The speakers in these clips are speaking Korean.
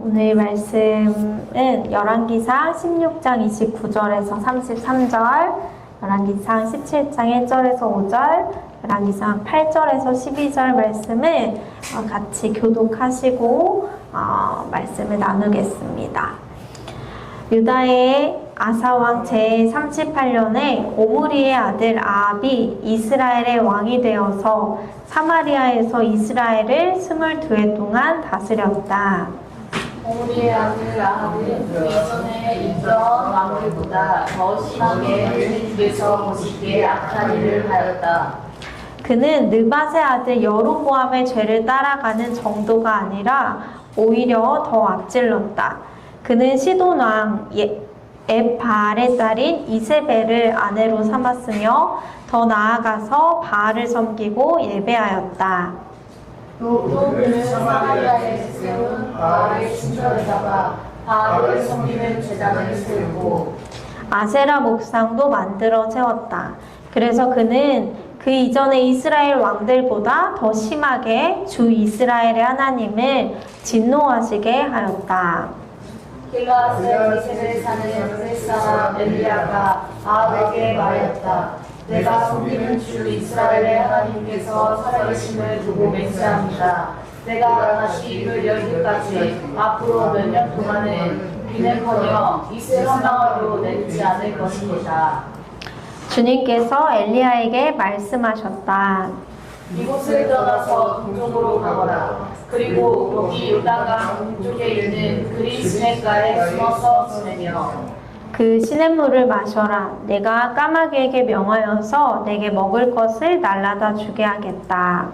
오늘 말씀은 열왕기상 16장 29절에서 33절, 열왕기상 17장 1절에서 5절, 열왕기상 8절에서 12절 말씀을 같이 교독하시고 말씀을 나누겠습니다. 유다의 아사왕 제38년에 오므리의 아들 아합이 이스라엘의 왕이 되어서 사마리아에서 이스라엘을 22해 동안 다스렸다. 오므리의 아들 아합은 그 이전에 있던 왕들보다 더 심하게 그의 집에서 거짓게 악한 일을 하였다. 그는 느밧의 아들 여로보암의 죄를 따라가는 정도가 아니라 오히려 더 앞질렀다. 그는 시돈 왕 앱바알의 딸인 이세벨을 아내로 삼았으며 더 나아가서 바알을 섬기고 예배하였다. 또 그는 사마리아에 세운 바알의 신전에다가 바알을 섬기는 제단을 세우고 아세라 목상도 만들어 세웠다. 그래서 그는 그 이전의 이스라엘 왕들보다 더 심하게 주 이스라엘의 하나님을 진노하시게 하였다. 길라앗의 기색을 사는 그 사람 엘리야가 아합에게 말하였다. 내가 섬기는 주 이스라엘의 하나님께서 살아계심을 두고 맹세합니다. 내가 다시 입을 열기까지 앞으로 몇 년 동안은 비는커녕 이슬 한 방울도 내리지 않을 것입니다. 주님께서 엘리야에게 말씀하셨다. 이곳을 떠나서 동쪽으로 가거라. 그리고 거기 요단강 동쪽에 있는 그리 시냇가에 숨어서 지내며 그 시냇물을 마셔라. 내가 까마귀에게 명하여서 내게 먹을 것을 날라다 주게 하겠다.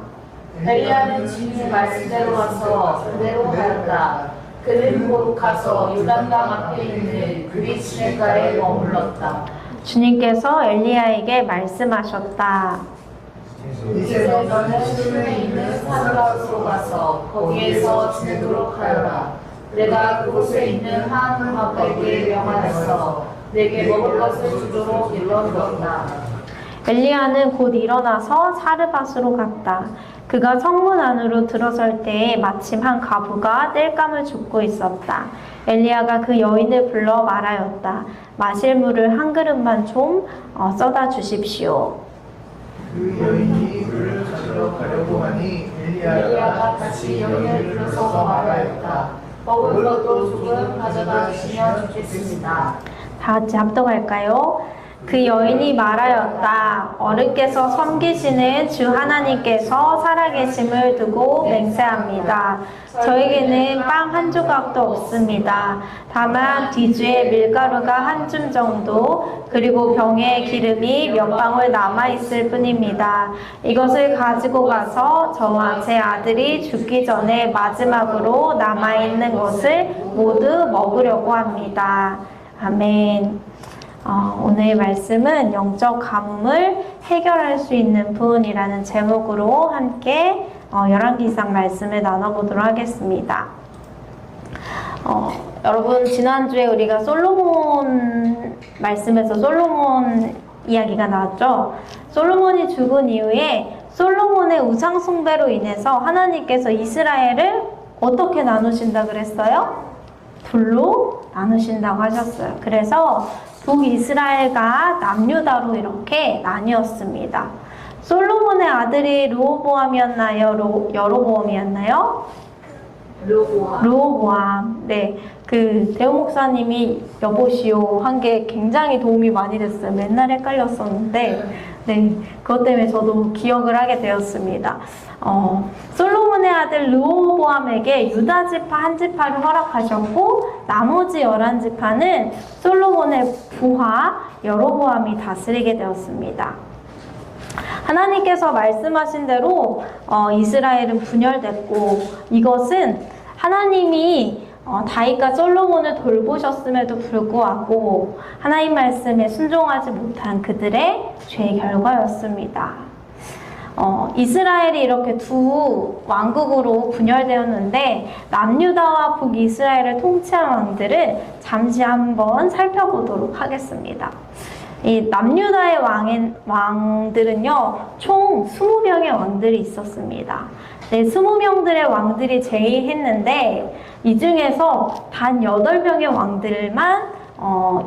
엘리야는 주님의 말씀대로 가서 그대로 하였다. 그는 곧 가서 요단강 앞에 있는 그리 시냇가에 머물렀다. 주님께서 엘리야에게 말씀하셨다. 이제 너는 시돈에 있는 산가로 가서 거기에서 지내도록 하여라. 내가 그곳에 있는 한 아합에게 명하여서 내게 먹을 것을 주도록 일러주었다. 엘리야는 곧 일어나서 사르밧으로 갔다. 그가 성문 안으로 들어설 때에 마침 한 과부가 땔감을 줍고 있었다. 엘리야가 그 여인을 불러 말하였다. 마실 물을 한 그릇만 좀 써다 주십시오. 그 여인이 물을 가지러 가려고 하니 엘리야가 다시 여인을 불러서 말하였다. 먹을 것도 조금 가져다 주시면 좋겠습니다. 다 같이 합독할까요? 그 여인이 말하였다. 어른께서 섬기시는 주 하나님께서 살아계심을 두고 맹세합니다. 저에게는 빵 한 조각도 없습니다. 다만 뒤주에 밀가루가 한 줌 정도, 그리고 병에 기름이 몇 방울 남아있을 뿐입니다. 이것을 가지고 가서 저와 제 아들이 죽기 전에 마지막으로 남아있는 것을 모두 먹으려고 합니다. 아멘. 오늘 말씀은 영적 가뭄을 해결할 수 있는 분이라는 제목으로 함께 열왕기상 말씀을 나눠보도록 하겠습니다. 여러분 지난주에 우리가 솔로몬 말씀에서 솔로몬 이야기가 나왔죠. 솔로몬이 죽은 이후에 솔로몬의 우상 숭배로 인해서 하나님께서 이스라엘을 어떻게 나누신다 그랬어요? 둘로 나누신다고 하셨어요. 그래서 북이스라엘과 남유다로 이렇게 나뉘었습니다. 솔로몬의 아들이 르호보암이었나요? 여로보암이었나요? 르호보암. 네, 그 대호 목사님이 여보시오 한 게 굉장히 도움이 많이 됐어요. 맨날 헷갈렸었는데, 네, 그것 때문에 저도 기억을 하게 되었습니다. 솔로몬의 아들 르호보암에게 유다 지파 한 지파를 허락하셨고 나머지 11지파는 솔로몬의 부하 여로보암이 다스리게 되었습니다. 하나님께서 말씀하신 대로 이스라엘은 분열됐고 이것은 하나님이 다윗과 솔로몬을 돌보셨음에도 불구하고 하나님 말씀에 순종하지 못한 그들의 죄의 결과였습니다. 이스라엘이 이렇게 두 왕국으로 분열되었는데 남유다와 북이스라엘을 통치한 왕들을 잠시 한번 살펴보도록 하겠습니다. 이 남유다의 왕들은요 총 20명의 왕들이 있었습니다. 네, 20명들의 왕들이 제의했는데 이 중에서 단 8명의 왕들만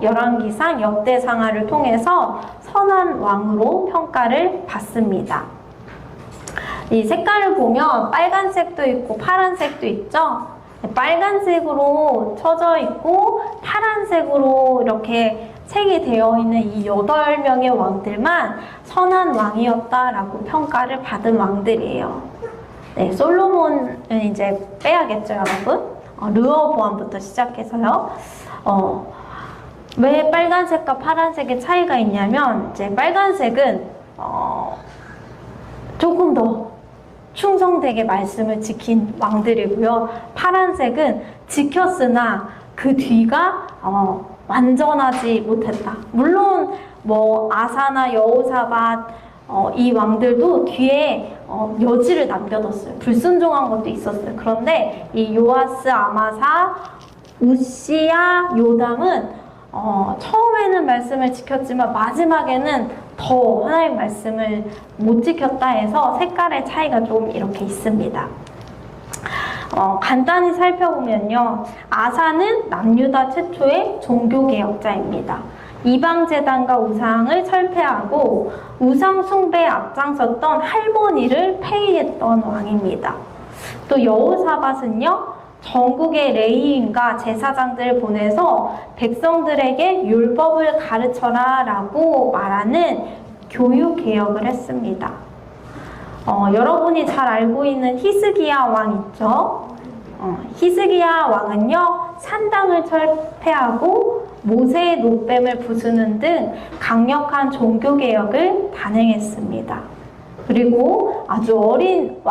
열왕기상 역대상하를 통해서 선한 왕으로 평가를 받습니다. 이 색깔을 보면 빨간색도 있고 파란색도 있죠. 빨간색으로 쳐져 있고 파란색으로 이렇게 색이 되어 있는 이 8명의 왕들만 선한 왕이었다라고 평가를 받은 왕들이에요. 네, 솔로몬은 이제 빼야겠죠, 여러분. 르호보암부터 시작해서요. 왜 빨간색과 파란색의 차이가 있냐면 이제 빨간색은 조금 더 충성되게 말씀을 지킨 왕들이고요. 파란색은 지켰으나 그 뒤가 완전하지 못했다. 물론 뭐 아사나 여호사밧 이 왕들도 뒤에 여지를 남겨뒀어요. 불순종한 것도 있었어요. 그런데 이 요아스, 아마사, 우시야, 요담은 처음에는 말씀을 지켰지만 마지막에는 더 하나님의 말씀을 못 지켰다 해서 색깔의 차이가 좀 이렇게 있습니다. 간단히 살펴보면요. 아사는 남유다 최초의 종교개혁자입니다. 이방제단과 우상을 철폐하고 우상 숭배에 앞장섰던 할머니를 폐위했던 왕입니다. 또 여호사밧은요. 전국의 레위인과 제사장들을 보내서 백성들에게 율법을 가르쳐라 라고 말하는 교육개혁을 했습니다. 여러분이 잘 알고 있는 히스기야 왕 있죠? 히스기야 왕은요, 산당을 철폐하고 모세의 노뱀을 부수는 등 강력한 종교개혁을 단행했습니다. 그리고 아주 어린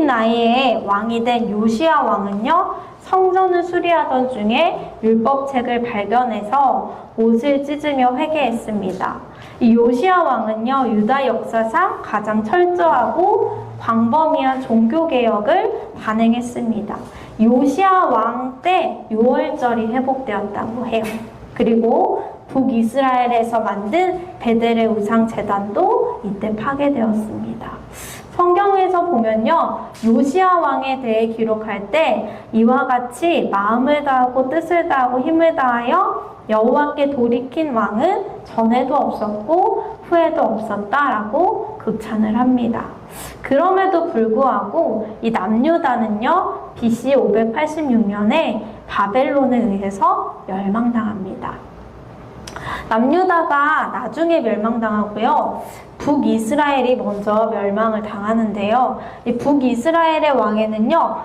나이에 왕이 된 요시야 왕은요, 성전을 수리하던 중에 율법책을 발견해서 옷을 찢으며 회개했습니다. 이 요시야 왕은요, 유다 역사상 가장 철저하고 광범위한 종교개혁을 단행했습니다. 요시야 왕 때 6월절이 회복되었다고 해요. 그리고 북이스라엘에서 만든 베델의 우상 제단도 이때 파괴되었습니다. 성경에서 보면요, 요시야 왕에 대해 기록할 때 이와 같이 마음을 다하고 뜻을 다하고 힘을 다하여 여호와께 돌이킨 왕은 전에도 없었고 후에도 없었다라고 극찬을 합니다. 그럼에도 불구하고 이 남유다는요, BC 586년에 바벨론에 의해서 멸망당합니다. 남유다가 나중에 멸망당하고요. 북이스라엘이 먼저 멸망을 당하는데요. 이 북이스라엘의 왕에는요,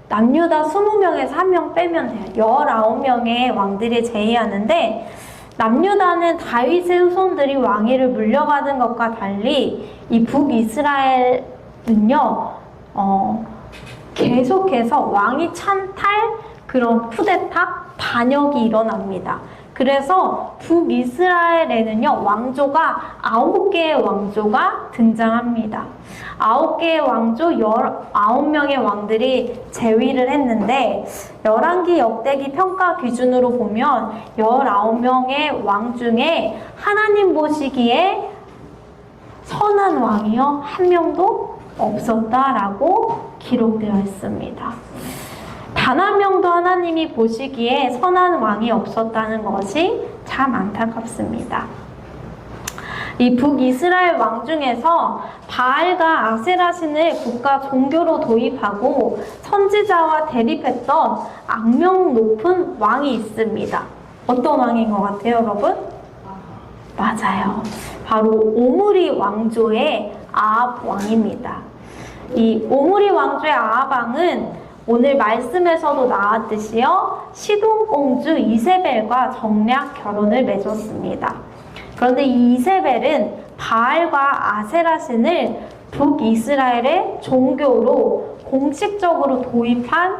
남유다 20명에서 1명 빼면 돼요. 19명의 왕들이 제의하는데, 남유다는 다윗의 후손들이 왕위를 물려받은 것과 달리 이 북이스라엘은요, 계속해서 왕위 찬탈, 그런 쿠데타, 반역이 일어납니다. 그래서 북이스라엘에는요, 왕조가 9개의 왕조가 등장합니다. 9개의 왕조, 19명의 왕들이 재위를 했는데, 열왕기 역대기 평가 기준으로 보면 19명의 왕 중에 하나님 보시기에 선한 왕이요, 1명도 없었다라고 기록되어 있습니다. 단 한 명도 하나님이 보시기에 선한 왕이 없었다는 것이 참 안타깝습니다. 이 북이스라엘 왕 중에서 바알과 아세라 신을 국가 종교로 도입하고 선지자와 대립했던 악명 높은 왕이 있습니다. 어떤 왕인 것 같아요, 여러분? 맞아요. 바로 오므리 왕조의 아합 왕입니다. 이 오므리 왕조의 아합 왕은 오늘 말씀에서도 나왔듯이요, 시돈공주 이세벨과 정략 결혼을 맺었습니다. 그런데 이 이세벨은 바알과 아세라 신을 북이스라엘의 종교로 공식적으로 도입한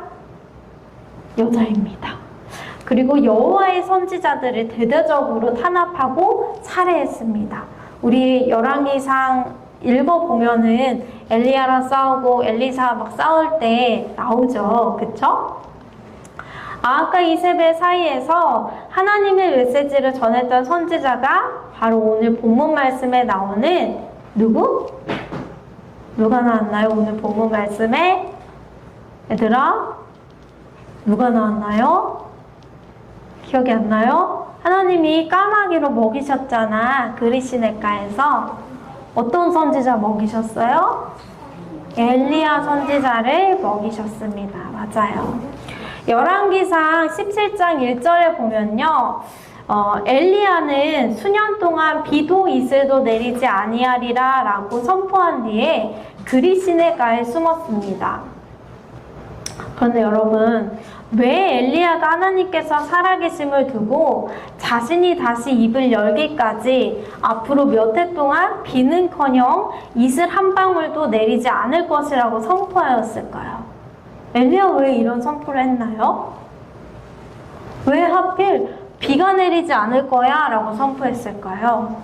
여자입니다. 그리고 여호와의 선지자들을 대대적으로 탄압하고 살해했습니다. 우리 열왕기상 읽어보면은 엘리야랑 싸우고 엘리사 막 싸울 때 나오죠. 그쵸? 아합과 이세벨 사이에서 하나님의 메시지를 전했던 선지자가 바로 오늘 본문 말씀에 나오는 누구? 누가 나왔나요? 오늘 본문 말씀에? 얘들아, 누가 나왔나요? 기억이 안 나요? 하나님이 까마귀로 먹이셨잖아. 그리시네가에서. 어떤 선지자 먹이셨어요? 엘리야 선지자를 먹이셨습니다. 맞아요. 열왕기상 17장 1절에 보면요. 엘리야는 수년 동안 비도 이슬도 내리지 아니하리라 라고 선포한 뒤에 그리시네가에 숨었습니다. 그런데 여러분, 왜 엘리야가 하나님께서 살아계심을 두고 자신이 다시 입을 열기까지 앞으로 몇 해 동안 비는커녕 이슬 한 방울도 내리지 않을 것이라고 선포하였을까요? 엘리야 왜 이런 선포를 했나요? 왜 하필 비가 내리지 않을 거야 라고 선포했을까요?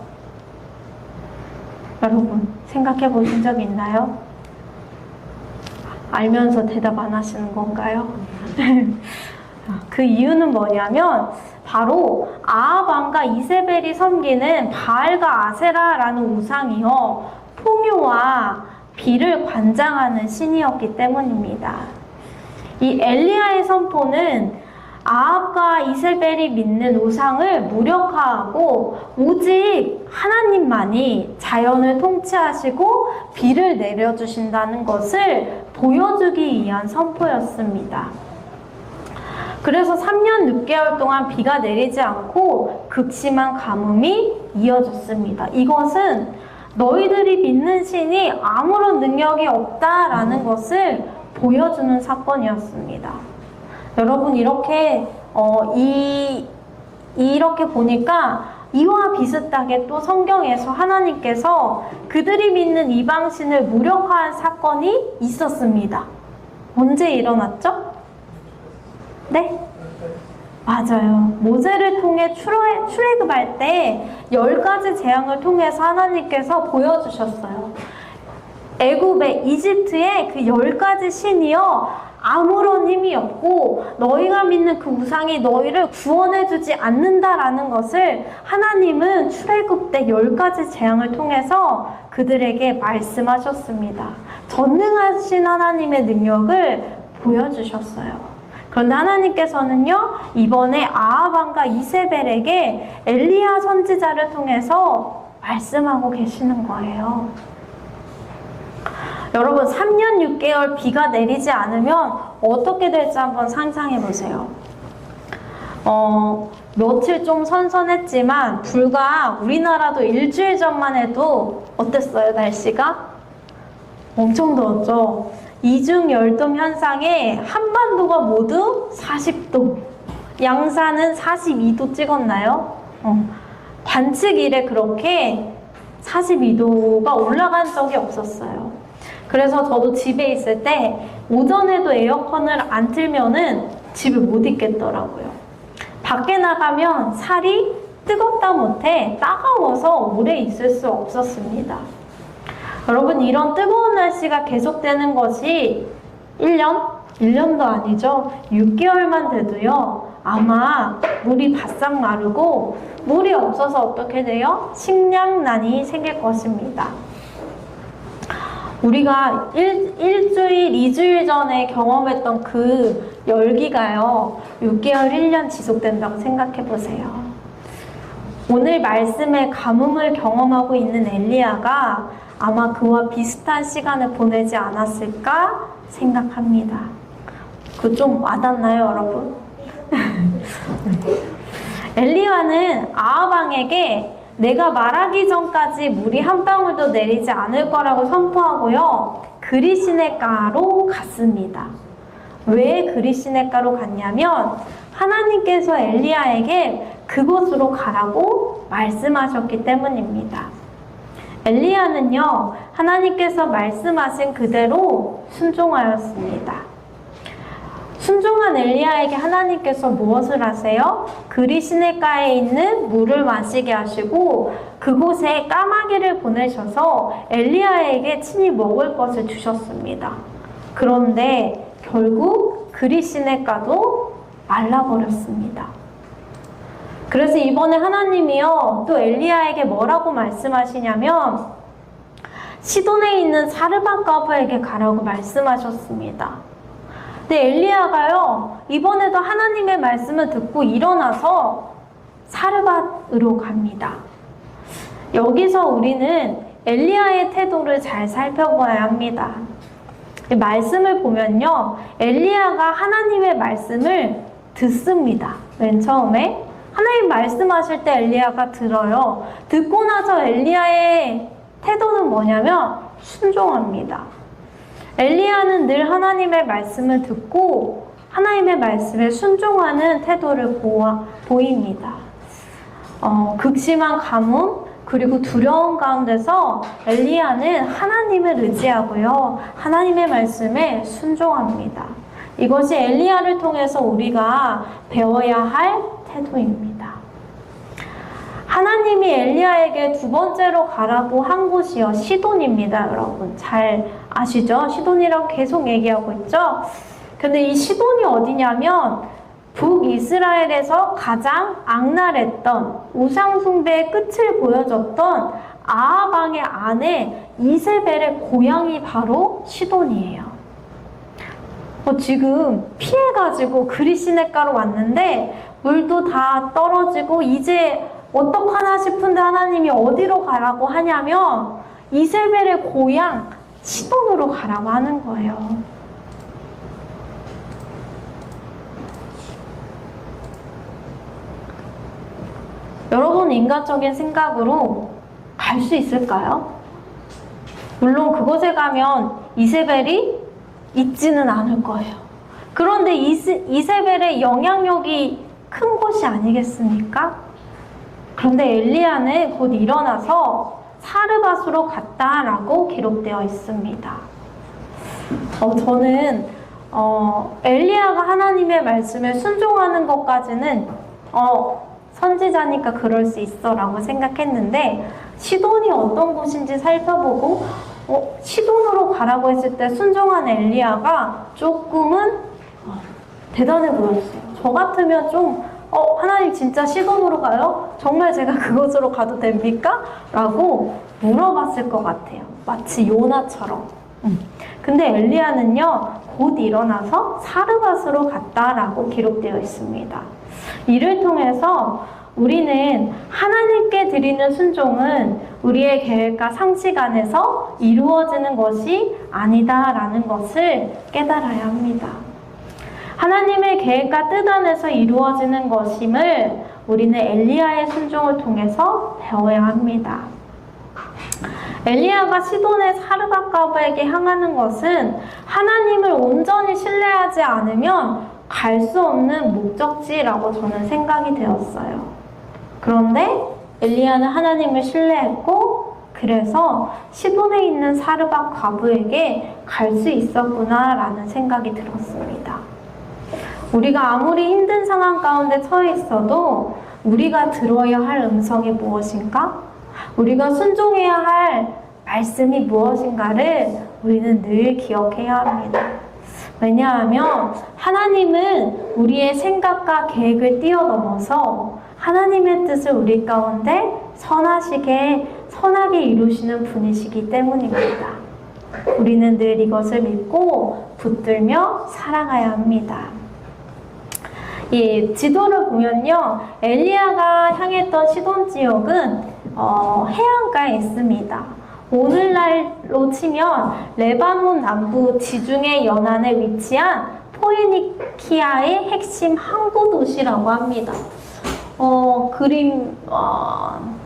여러분 생각해 보신 적 있나요? 알면서 대답 안 하시는 건가요? 그 이유는 뭐냐면 바로 아합 왕과 이세벨이 섬기는 바알과 아세라라는 우상이요 풍요와 비를 관장하는 신이었기 때문입니다. 이 엘리야의 선포는 아합과 이세벨이 믿는 우상을 무력화하고 오직 하나님만이 자연을 통치하시고 비를 내려주신다는 것을 보여주기 위한 선포였습니다. 그래서 3년 6개월 동안 비가 내리지 않고 극심한 가뭄이 이어졌습니다. 이것은 너희들이 믿는 신이 아무런 능력이 없다라는 것을 보여주는 사건이었습니다. 여러분 이렇게 이렇게 보니까 이와 비슷하게 또 성경에서 하나님께서 그들이 믿는 이방신을 무력화한 사건이 있었습니다. 언제 일어났죠? 네? 맞아요. 모세를 통해 출애굽할 때 10가지 재앙을 통해서 하나님께서 보여주셨어요. 애굽의 이집트의 그 10가지 신이요 아무런 힘이 없고 너희가 믿는 그 우상이 너희를 구원해주지 않는다라는 것을 하나님은 출애굽 때 10가지 재앙을 통해서 그들에게 말씀하셨습니다. 전능하신 하나님의 능력을 보여주셨어요. 그런데 하나님께서는요 이번에 아합 왕과 이세벨에게 엘리야 선지자를 통해서 말씀하고 계시는 거예요. 여러분 3년 6개월 비가 내리지 않으면 어떻게 될지 한번 상상해 보세요. 며칠 좀 선선했지만 불과 우리나라도 일주일 전만 해도 어땠어요 날씨가? 엄청 더웠죠. 이중 열돔 현상에 한반도가 모두 40도, 양산은 42도 찍었나요? 관측 이래 그렇게 42도가 올라간 적이 없었어요. 그래서 저도 집에 있을 때 오전에도 에어컨을 안 틀면은 집에 못 있겠더라고요. 밖에 나가면 살이 뜨겁다 못해 따가워서 오래 있을 수 없었습니다. 여러분 이런 뜨거운 날씨가 계속되는 것이 1년? 1년도 아니죠. 6개월만 돼도요. 아마 물이 바싹 마르고 물이 없어서 어떻게 돼요? 식량난이 생길 것입니다. 우리가 일주일, 2주일 전에 경험했던 그 열기가요. 6개월, 1년 지속된다고 생각해 보세요. 오늘 말씀에 가뭄을 경험하고 있는 엘리야가 아마 그와 비슷한 시간을 보내지 않았을까 생각합니다. 그거 좀 와닿나요, 여러분? 엘리야는 아합 왕에게 내가 말하기 전까지 물이 한 방울도 내리지 않을 거라고 선포하고요. 그리시네가로 갔습니다. 왜 그리시네가로 갔냐면 하나님께서 엘리야에게 그곳으로 가라고 말씀하셨기 때문입니다. 엘리야는요, 하나님께서 말씀하신 그대로 순종하였습니다. 순종한 엘리야에게 하나님께서 무엇을 하세요? 그리시네가에 있는 물을 마시게 하시고 그곳에 까마귀를 보내셔서 엘리야에게 친히 먹을 것을 주셨습니다. 그런데 결국 그리시네가도 말라버렸습니다. 그래서 이번에 하나님이요 또 엘리야에게 뭐라고 말씀하시냐면 시돈에 있는 사르밧 과부에게 가라고 말씀하셨습니다. 근데 엘리야가요, 이번에도 하나님의 말씀을 듣고 일어나서 사르밧으로 갑니다. 여기서 우리는 엘리야의 태도를 잘 살펴봐야 합니다. 말씀을 보면요, 엘리야가 하나님의 말씀을 듣습니다. 맨 처음에 하나님 말씀하실 때 엘리야가 들어요. 듣고 나서 엘리야의 태도는 뭐냐면 순종합니다. 엘리야는 늘 하나님의 말씀을 듣고 하나님의 말씀에 순종하는 태도를 보입니다. 극심한 가뭄 그리고 두려움 가운데서 엘리야는 하나님을 의지하고요, 하나님의 말씀에 순종합니다. 이것이 엘리야를 통해서 우리가 배워야 할 태도입니다. 하나님이 엘리야에게 두 번째로 가라고 한 곳이요, 시돈입니다. 여러분 잘 아시죠? 시돈이라고 계속 얘기하고 있죠? 근데 이 시돈이 어디냐면 북이스라엘에서 가장 악랄했던 우상숭배의 끝을 보여줬던 아합 왕의 아내 이세벨의 고향이 바로 시돈이에요. 지금 피해가지고 그리시네가로 왔는데 물도 다 떨어지고 이제 어떡하나 싶은데 하나님이 어디로 가라고 하냐면 이세벨의 고향 시돈으로 가라고 하는 거예요. 여러분, 인간적인 생각으로 갈 수 있을까요? 물론 그곳에 가면 이세벨이 있지는 않을 거예요. 그런데 이세벨의 영향력이 큰 곳이 아니겠습니까? 그런데 엘리야는 곧 일어나서 사르밧으로 갔다라고 기록되어 있습니다. 저는 엘리야가 하나님의 말씀에 순종하는 것까지는 선지자니까 그럴 수 있어 라고 생각했는데, 시돈이 어떤 곳인지 살펴보고 시돈으로 가라고 했을 때 순종한 엘리야가 조금은 대단해 보였어요. 저 같으면 좀 하나님 진짜 시돈으로 가요? 정말 제가 그곳으로 가도 됩니까? 라고 물어봤을 것 같아요. 마치 요나처럼. 근데 엘리야는요, 곧 일어나서 사르밧으로 갔다라고 기록되어 있습니다. 이를 통해서 우리는 하나님께 드리는 순종은 우리의 계획과 상식 안에서 이루어지는 것이 아니다라는 것을 깨달아야 합니다. 하나님의 계획과 뜻 안에서 이루어지는 것임을 우리는 엘리야의 순종을 통해서 배워야 합니다. 엘리야가 시돈의 사르밧 과부에게 향하는 것은 하나님을 온전히 신뢰하지 않으면 갈 수 없는 목적지라고 저는 생각이 되었어요. 그런데 엘리야는 하나님을 신뢰했고, 그래서 시돈에 있는 사르밧 과부에게 갈 수 있었구나라는 생각이 들었습니다. 우리가 아무리 힘든 상황 가운데 처해 있어도 우리가 들어야 할 음성이 무엇인가? 우리가 순종해야 할 말씀이 무엇인가를 우리는 늘 기억해야 합니다. 왜냐하면 하나님은 우리의 생각과 계획을 뛰어넘어서 하나님의 뜻을 우리 가운데 선하게 이루시는 분이시기 때문입니다. 우리는 늘 이것을 믿고 붙들며 살아가야 합니다. 이 지도를 보면요, 엘리야가 향했던 시돈 지역은 해안가에 있습니다. 오늘날로 치면 레바논 남부 지중해 연안에 위치한 포에니키아의 핵심 항구 도시라고 합니다. 그림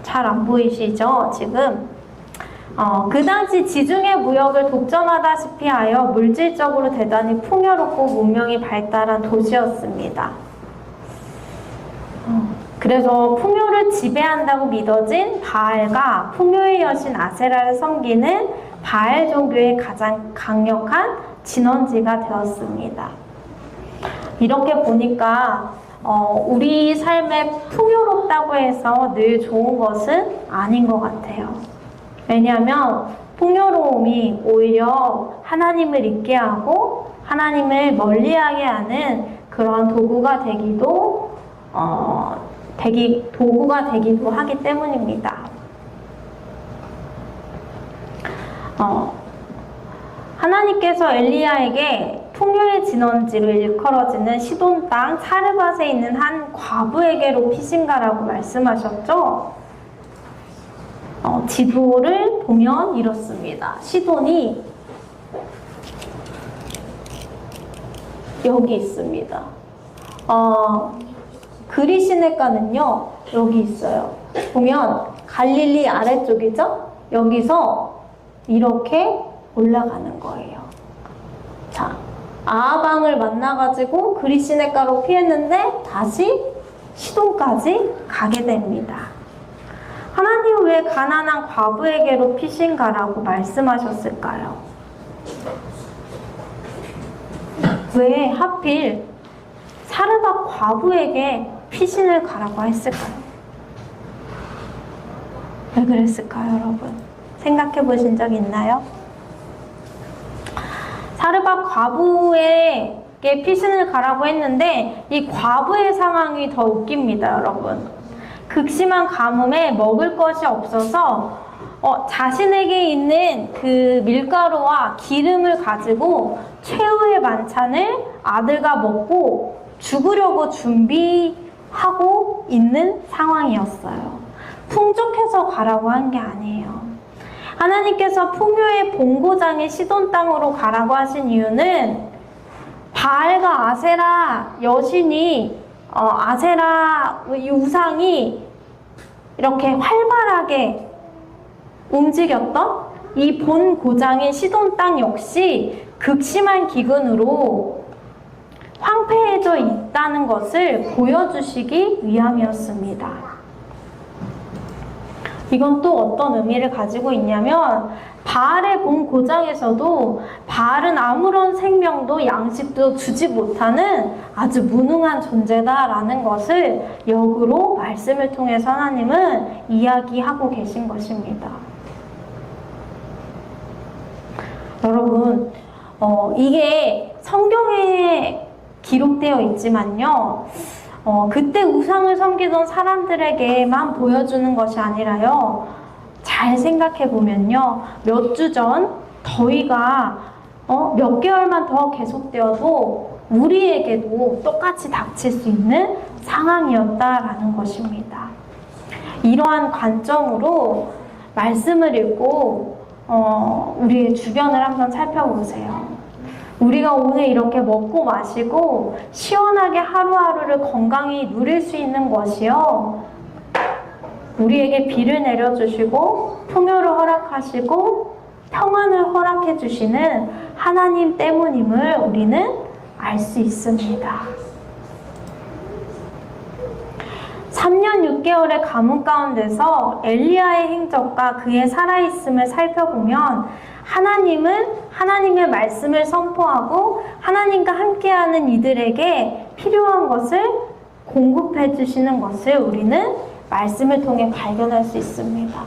잘 안 보이시죠? 지금 그 당시 지중해 무역을 독점하다시피 하여 물질적으로 대단히 풍요롭고 문명이 발달한 도시였습니다. 그래서 풍요를 지배한다고 믿어진 바알과 풍요의 여신 아세라를 섬기는 바알 종교의 가장 강력한 진원지가 되었습니다. 이렇게 보니까 우리 삶에 풍요롭다고 해서 늘 좋은 것은 아닌 것 같아요. 왜냐하면 풍요로움이 오히려 하나님을 잊게 하고 하나님을 멀리하게 하는 그러한 도구가 되기도 하기 때문입니다. 하나님께서 엘리야에게 풍요의 진원지로 일컬어지는 시돈 땅 사르밧에 있는 한 과부에게로 피신가라고 말씀하셨죠? 지도를 보면 이렇습니다. 시돈이 여기 있습니다. 그리 시내가는요 여기 있어요. 보면 갈릴리 아래쪽이죠? 여기서 이렇게 올라가는 거예요. 자, 아하방을 만나가지고 그리 시내가로 피했는데 다시 시돈까지 가게 됩니다. 하나님은 왜 가난한 과부에게로 피신가라고 말씀하셨을까요? 왜 하필 사르밧 과부에게 피신을 가라고 했을까요? 왜 그랬을까요, 여러분? 생각해 보신 적 있나요? 사르밧 과부에게 피신을 가라고 했는데 이 과부의 상황이 더 웃깁니다, 여러분. 극심한 가뭄에 먹을 것이 없어서 자신에게 있는 그 밀가루와 기름을 가지고 최후의 만찬을 아들과 먹고 죽으려고 준비하고 있는 상황이었어요. 풍족해서 가라고 한 게 아니에요. 하나님께서 풍요의 본고장인 시돈 땅으로 가라고 하신 이유는 바알과 아세라 여신이 아세라 이 우상이 이렇게 활발하게 움직였던 이 본 고장인 시돈 땅 역시 극심한 기근으로 황폐해져 있다는 것을 보여주시기 위함이었습니다. 이건 또 어떤 의미를 가지고 있냐면 바알의 본 고장에서도 바알은 아무런 생명도 양식도 주지 못하는 아주 무능한 존재다라는 것을 역으로 말씀을 통해서 하나님은 이야기하고 계신 것입니다. 여러분, 이게 성경에 기록되어 있지만요. 그때 우상을 섬기던 사람들에게만 보여주는 것이 아니라요. 잘 생각해 보면요. 몇 주 전 더위가 몇 개월만 더 계속되어도 우리에게도 똑같이 닥칠 수 있는 상황이었다라는 것입니다. 이러한 관점으로 말씀을 읽고 우리의 주변을 한번 살펴보세요. 우리가 오늘 이렇게 먹고 마시고 시원하게 하루하루를 건강히 누릴 수 있는 것이요. 우리에게 비를 내려주시고 풍요를 허락하시고 평안을 허락해 주시는 하나님 때문임을 우리는 알 수 있습니다. 3년 6개월의 가뭄 가운데서 엘리야의 행적과 그의 살아있음을 살펴보면 하나님은 하나님의 말씀을 선포하고 하나님과 함께하는 이들에게 필요한 것을 공급해 주시는 것을 우리는 말씀을 통해 발견할 수 있습니다.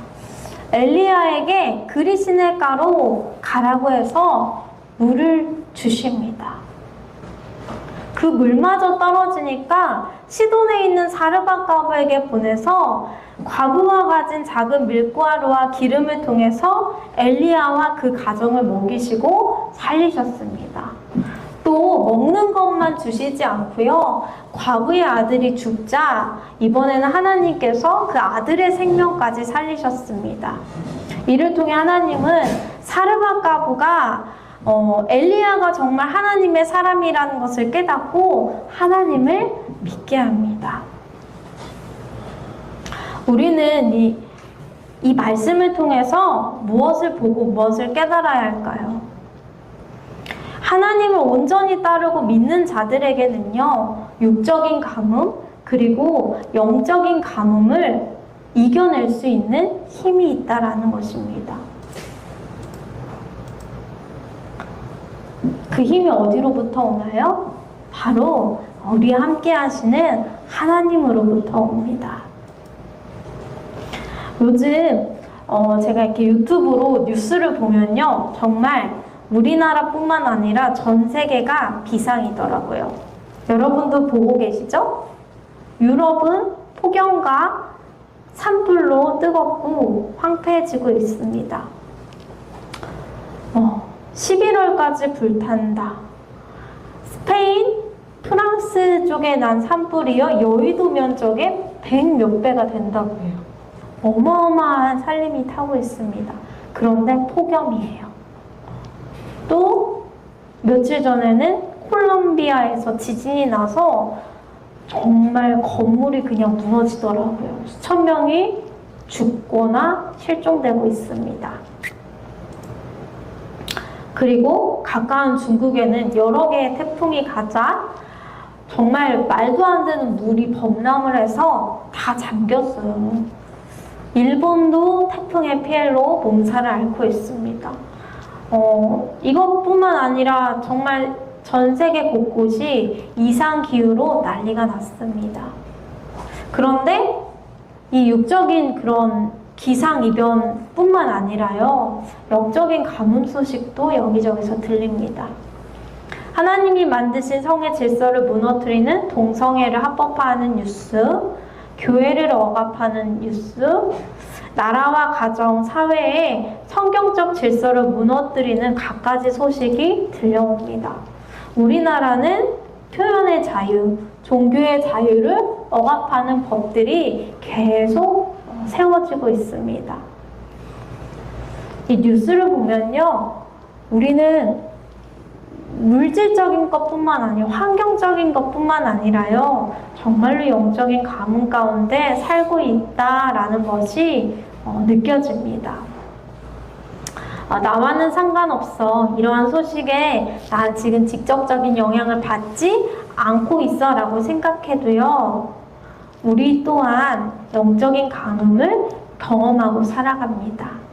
엘리야에게 그리 시내가로 가라고 해서 물을 주십니다. 그 물마저 떨어지니까 시돈에 있는 사르밧 과부에게 보내서 과부가 가진 작은 밀가루와 기름을 통해서 엘리야와 그 가정을 먹이시고 살리셨습니다. 또 먹는 것만 주시지 않고요. 과부의 아들이 죽자 이번에는 하나님께서 그 아들의 생명까지 살리셨습니다. 이를 통해 하나님은 사르밧 과부가 엘리야가 정말 하나님의 사람이라는 것을 깨닫고 하나님을 믿게 합니다. 우리는 이 말씀을 통해서 무엇을 보고 무엇을 깨달아야 할까요? 하나님을 온전히 따르고 믿는 자들에게는요, 육적인 가뭄, 그리고 영적인 가뭄을 이겨낼 수 있는 힘이 있다라는 것입니다. 그 힘이 어디로부터 오나요? 바로 우리와 함께 하시는 하나님으로부터 옵니다. 요즘 제가 이렇게 유튜브로 뉴스를 보면요, 정말 우리나라뿐만 아니라 전 세계가 비상이더라고요. 여러분도 보고 계시죠? 유럽은 폭염과 산불로 뜨겁고 황폐해지고 있습니다. 11월까지 불탄다. 스페인, 프랑스 쪽에 난 산불이요. 여의도 면적의 100 몇 배가 된다고 해요. 어마어마한 산림이 타고 있습니다. 그런데 폭염이에요. 또 며칠 전에는 콜롬비아에서 지진이 나서 정말 건물이 그냥 무너지더라고요. 수천 명이 죽거나 실종되고 있습니다. 그리고 가까운 중국에는 여러 개의 태풍이 가자 정말 말도 안 되는 물이 범람을 해서 다 잠겼어요. 일본도 태풍의 피해로 몸살을 앓고 있습니다. 이것뿐만 아니라 정말 전 세계 곳곳이 이상기후로 난리가 났습니다. 그런데 이 육적인 그런 기상이변뿐만 아니라요, 영적인 가뭄 소식도 여기저기서 들립니다. 하나님이 만드신 성의 질서를 무너뜨리는 동성애를 합법화하는 뉴스, 교회를 억압하는 뉴스, 나라와 가정, 사회의 성경적 질서를 무너뜨리는 갖가지 소식이 들려옵니다. 우리나라는 표현의 자유, 종교의 자유를 억압하는 법들이 계속 세워지고 있습니다. 이 뉴스를 보면요, 우리는 물질적인 것뿐만 아니라 환경적인 것뿐만 아니라요, 정말로 영적인 가뭄 가운데 살고 있다라는 것이 느껴집니다. 나와는 상관없어. 이러한 소식에 나 지금 직접적인 영향을 받지 않고 있어 라고 생각해도요, 우리 또한 영적인 가뭄을 경험하고 살아갑니다.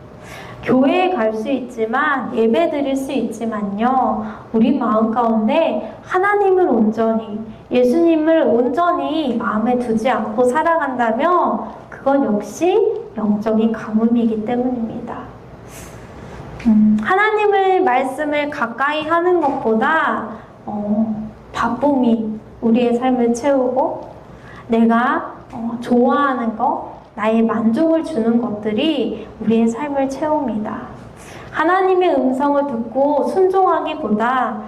교회에 갈 수 있지만, 예배 드릴 수 있지만요, 우리 마음 가운데 하나님을 온전히, 예수님을 온전히 마음에 두지 않고 살아간다면 그건 역시 영적인 가뭄이기 때문입니다. 하나님의 말씀을 가까이 하는 것보다 바쁨이 우리의 삶을 채우고, 내가 좋아하는 것, 나의 만족을 주는 것들이 우리의 삶을 채웁니다. 하나님의 음성을 듣고 순종하기보다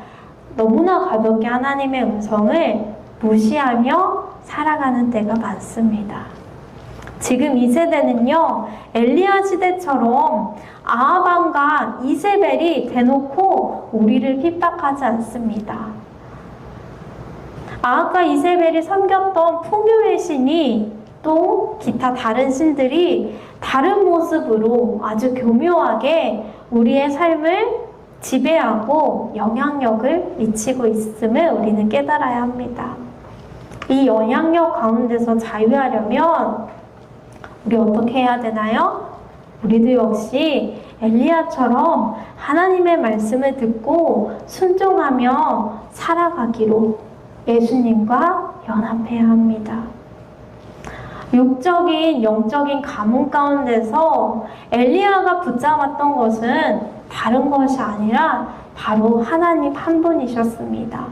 너무나 가볍게 하나님의 음성을 무시하며 살아가는 때가 많습니다. 지금 이 세대는요, 엘리야 시대처럼 아하방과 이세벨이 대놓고 우리를 핍박하지 않습니다. 아합과 이세벨이 섬겼던 풍요의 신이, 또 기타 다른 신들이 다른 모습으로 아주 교묘하게 우리의 삶을 지배하고 영향력을 미치고 있음을 우리는 깨달아야 합니다. 이 영향력 가운데서 자유하려면 우리 어떻게 해야 되나요? 우리도 역시 엘리야처럼 하나님의 말씀을 듣고 순종하며 살아가기로 예수님과 연합해야 합니다. 육적인 영적인 가뭄 가운데서 엘리야가 붙잡았던 것은 다른 것이 아니라 바로 하나님 한 분이셨습니다.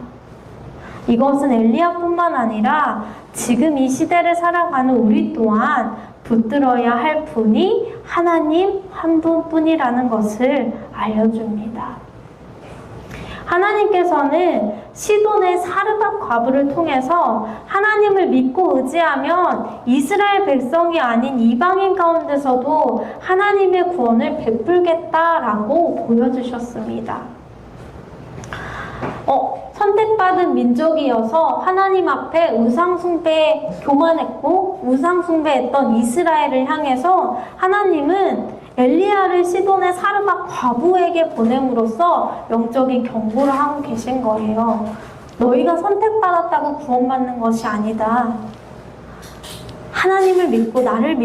이것은 엘리야뿐만 아니라 지금 이 시대를 살아가는 우리 또한 붙들어야 할 분이 하나님 한 분뿐이라는 것을 알려줍니다. 하나님께서는 시돈의 사르밧 과부를 통해서 하나님을 믿고 의지하면 이스라엘 백성이 아닌 이방인 가운데서도 하나님의 구원을 베풀겠다라고 보여주셨습니다. 선택받은 민족이어서 하나님 앞에 우상숭배에 교만했고 우상숭배했던 이스라엘을 향해서 하나님은 엘리야를 시돈의 사르밧 과부에게 보냄으로써 영적인 경고를 하고 계신 거예요. 너희가 선택받았다고 구원받는 것이 아니다. 하나님을 믿고 나를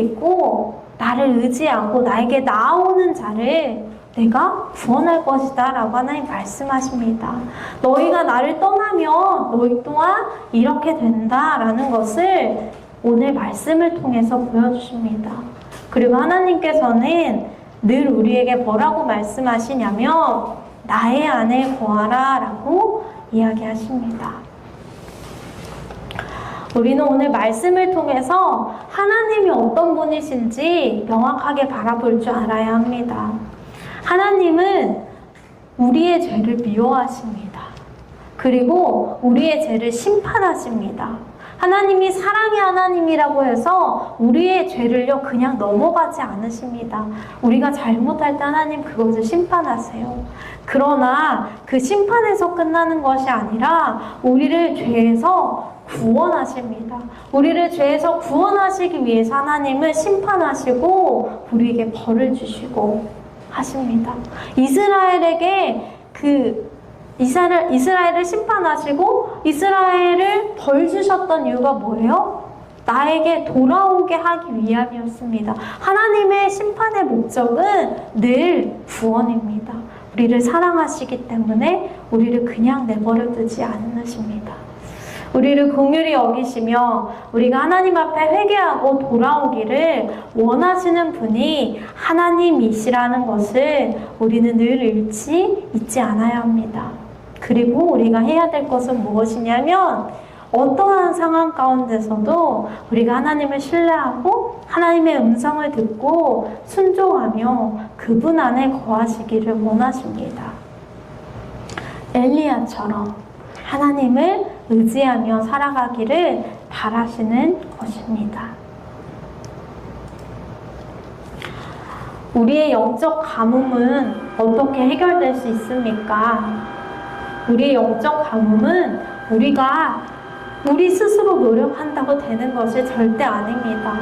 의지하고 나에게 나아오는 자를 내가 구원할 것이다 라고 하나님 말씀하십니다. 너희가 나를 떠나면 너희 또한 이렇게 된다라는 것을 오늘 말씀을 통해서 보여주십니다. 그리고 하나님께서는 늘 우리에게 뭐라고 말씀하시냐면 나의 안에 거하라 라고 이야기하십니다. 우리는 오늘 말씀을 통해서 하나님이 어떤 분이신지 명확하게 바라볼 줄 알아야 합니다. 하나님은 우리의 죄를 미워하십니다. 그리고 우리의 죄를 심판하십니다. 하나님이 사랑의 하나님이라고 해서 우리의 죄를요 그냥 넘어가지 않으십니다. 우리가 잘못할 때 하나님 그것을 심판하세요. 그러나 그 심판에서 끝나는 것이 아니라 우리를 죄에서 구원하십니다. 우리를 죄에서 구원하시기 위해서 하나님은 심판하시고 우리에게 벌을 주시고 하십니다. 이스라엘을 심판하시고 이스라엘을 벌 주셨던 이유가 뭐예요? 나에게 돌아오게 하기 위함이었습니다. 하나님의 심판의 목적은 늘 구원입니다. 우리를 사랑하시기 때문에 우리를 그냥 내버려 두지 않으십니다. 우리를 긍휼히 여기시며 우리가 하나님 앞에 회개하고 돌아오기를 원하시는 분이 하나님이시라는 것을 우리는 늘 잊지 않아야 합니다. 그리고 우리가 해야 될 것은 무엇이냐면 어떠한 상황 가운데서도 우리가 하나님을 신뢰하고 하나님의 음성을 듣고 순종하며 그분 안에 거하시기를 원하십니다. 엘리야처럼 하나님을 의지하며 살아가기를 바라시는 것입니다. 우리의 영적 가뭄은 어떻게 해결될 수 있습니까? 우리의 영적 가뭄은 우리 스스로 노력한다고 되는 것이 절대 아닙니다.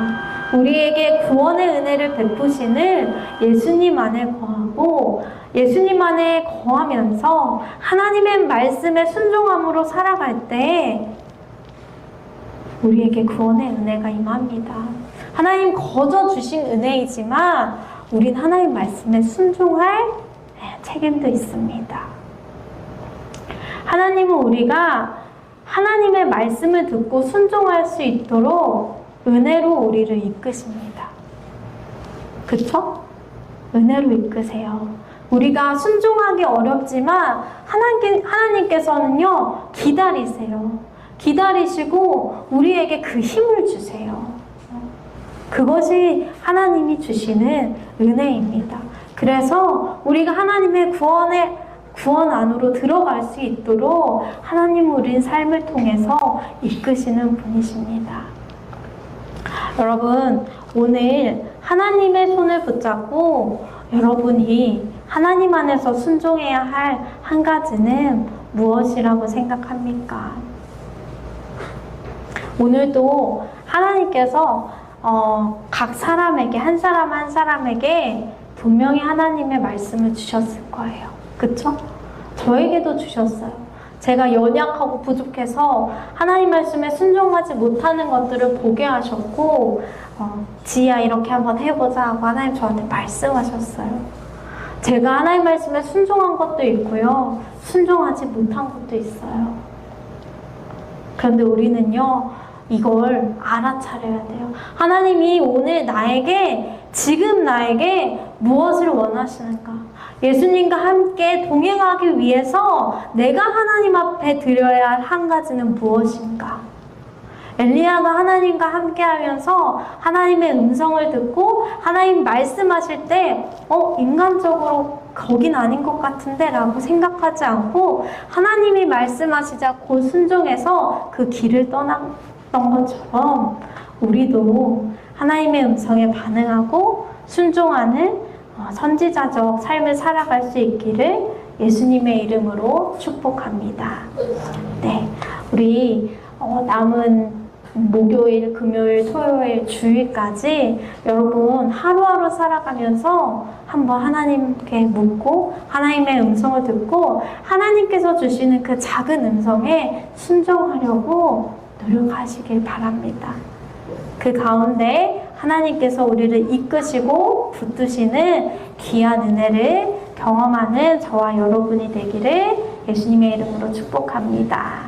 우리에게 구원의 은혜를 베푸시는 예수님 안에 거하고 예수님 안에 거하면서 하나님의 말씀에 순종함으로 살아갈 때 우리에게 구원의 은혜가 임합니다. 하나님 거저 주신 은혜이지만 우린 하나님 말씀에 순종할 책임도 있습니다. 하나님은 우리가 하나님의 말씀을 듣고 순종할 수 있도록 은혜로 우리를 이끄십니다. 그쵸? 은혜로 이끄세요. 우리가 순종하기 어렵지만 하나님께서는요 기다리세요. 기다리시고 우리에게 그 힘을 주세요. 그것이 하나님이 주시는 은혜입니다. 그래서 우리가 하나님의 구원 안으로 들어갈 수 있도록 하나님은 우리 삶을 통해서 이끄시는 분이십니다. 여러분, 오늘 하나님의 손을 붙잡고 여러분이 하나님 안에서 순종해야 할 한 가지는 무엇이라고 생각합니까? 오늘도 하나님께서 각 사람에게 한 사람에게 분명히 하나님의 말씀을 주셨을 거예요. 그쵸? 저에게도 주셨어요. 제가 연약하고 부족해서 하나님 말씀에 순종하지 못하는 것들을 보게 하셨고 지희야 이렇게 한번 해보자 하고 하나님 저한테 말씀하셨어요. 제가 하나님 말씀에 순종한 것도 있고요. 순종하지 못한 것도 있어요. 그런데 우리는요. 이걸 알아차려야 돼요. 하나님이 오늘 지금 나에게 무엇을 원하시는가? 예수님과 함께 동행하기 위해서 내가 하나님 앞에 드려야 할 한 가지는 무엇인가? 엘리야가 하나님과 함께 하면서 하나님의 음성을 듣고 하나님 말씀하실 때 인간적으로 거긴 아닌 것 같은데 라고 생각하지 않고 하나님이 말씀하시자 곧 순종해서 그 길을 떠났던 것처럼 우리도 하나님의 음성에 반응하고 순종하는 선지자적 삶을 살아갈 수 있기를 예수님의 이름으로 축복합니다. 네, 우리 남은 목요일, 금요일, 토요일, 주일까지 여러분 하루하루 살아가면서 한번 하나님께 묻고 하나님의 음성을 듣고 하나님께서 주시는 그 작은 음성에 순종하려고 노력하시길 바랍니다. 그 가운데 하나님께서 우리를 이끄시고 붙드시는 귀한 은혜를 경험하는 저와 여러분이 되기를 예수님의 이름으로 축복합니다.